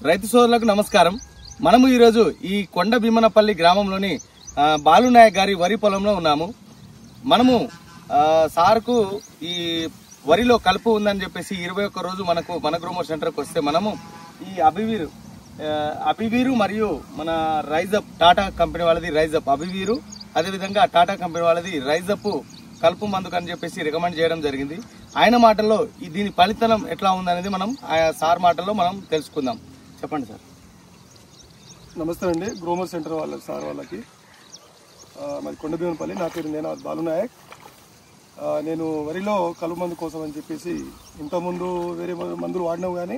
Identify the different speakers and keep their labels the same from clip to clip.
Speaker 1: రైతు సోదరులకు నమస్కారం. మనము ఈరోజు ఈ కొండ భీమనపల్లి గ్రామంలోని బాలునాయక్ గారి వరి పొలంలో ఉన్నాము. మనము సార్కు ఈ వరిలో కలుపు ఉందని చెప్పేసి 21 రోజు మనకు మన గ్రోమర్ సెంటర్కి వస్తే మనము ఈ అభివీరు మరియు మన రైజప్ టాటా కంపెనీ వాళ్ళది రైజప్ అభివీరు, అదేవిధంగా టాటా కంపెనీ వాళ్ళది రైజప్ కలుపు మందుకు అని చెప్పేసి రికమెండ్ చేయడం జరిగింది. ఆయన మాటల్లో దీని ఫలితం ఎట్లా ఉందనేది మనం సార్ మాటల్లో మనం తెలుసుకుందాం. చెప్పండి సార్.
Speaker 2: నమస్తే అండి. గ్రోమర్ సెంటర్ సార్ వాళ్ళకి మరి కొండ భీమనపల్లి. నా పేరు నేను బాలునాయక్. నేను వరిలో కలుపు మందు కోసం అని చెప్పేసి ఇంతకుముందు వేరే మందులు వాడినాము, కానీ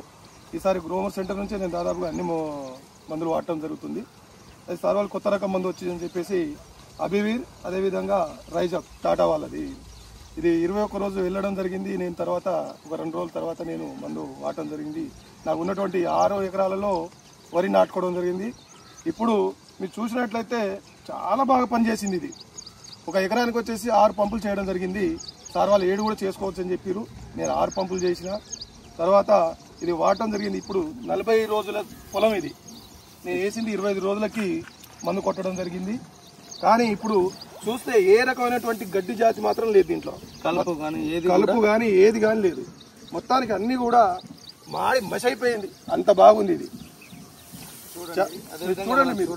Speaker 2: ఈసారి గ్రోమర్ సెంటర్ నుంచి నేను దాదాపుగా అన్ని మందులు వాడటం జరుగుతుంది. అది సార్ వాళ్ళు కొత్త రకం మందు వచ్చిందని చెప్పేసి అభివీర్, అదేవిధంగా రైజప్ టాటా వాళ్ళది, ఇది 21 రోజు వెళ్ళడం జరిగింది. నేను తర్వాత ఒక 2 రోజుల తర్వాత నేను మందు వాడటం జరిగింది. నాకు ఉన్నటువంటి 6 ఎకరాలలో వరి నాటుకోవడం జరిగింది. ఇప్పుడు మీరు చూసినట్లయితే చాలా బాగా పనిచేసింది. ఇది ఒక ఎకరానికి వచ్చేసి 6 పంపులు చేయడం జరిగింది. సార్ వాళ్ళు 7 కూడా చేసుకోవచ్చు అని చెప్పారు. నేను 6 పంపులు చేసిన తర్వాత ఇది వాడటం జరిగింది. ఇప్పుడు 40 రోజుల పొలం ఇది. నేను వేసింది 25 రోజులకి మందు కొట్టడం జరిగింది. కానీ ఇప్పుడు చూస్తే ఏ రకమైనటువంటి గడ్డి జాతి మాత్రం లేదు దీంట్లో. కలుపు కానీ ఏది కానీ లేదు. మొత్తానికి అన్ని కూడా మాడి మసి అయిపోయింది. అంత బాగుంది ఇది. చూడండి, మీరు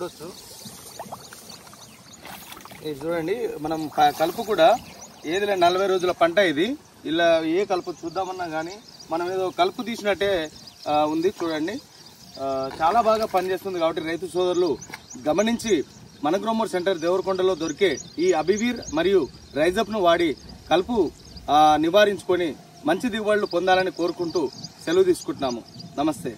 Speaker 1: చూడండి. మనం కలుపు కూడా ఏది 40 రోజుల పంట ఇది. ఇలా ఏ కలుపు చూద్దామన్నా కానీ మనం ఏదో కలుపు తీసినట్టే ఉంది. చూడండి, చాలా బాగా పనిచేస్తుంది. కాబట్టి రైతు సోదరులు గమనించి మన గ్రోమర్ సెంటర్ దేవరకొండలో దొరికే ఈ అభివీర్ మరియు రైజప్ ను వాడి కలుపు నివారించుకొని మంచి దిగుబడులు పొందాలని కోరుకుంటూ సెలవు తీసుకుంటున్నాము. నమస్తే.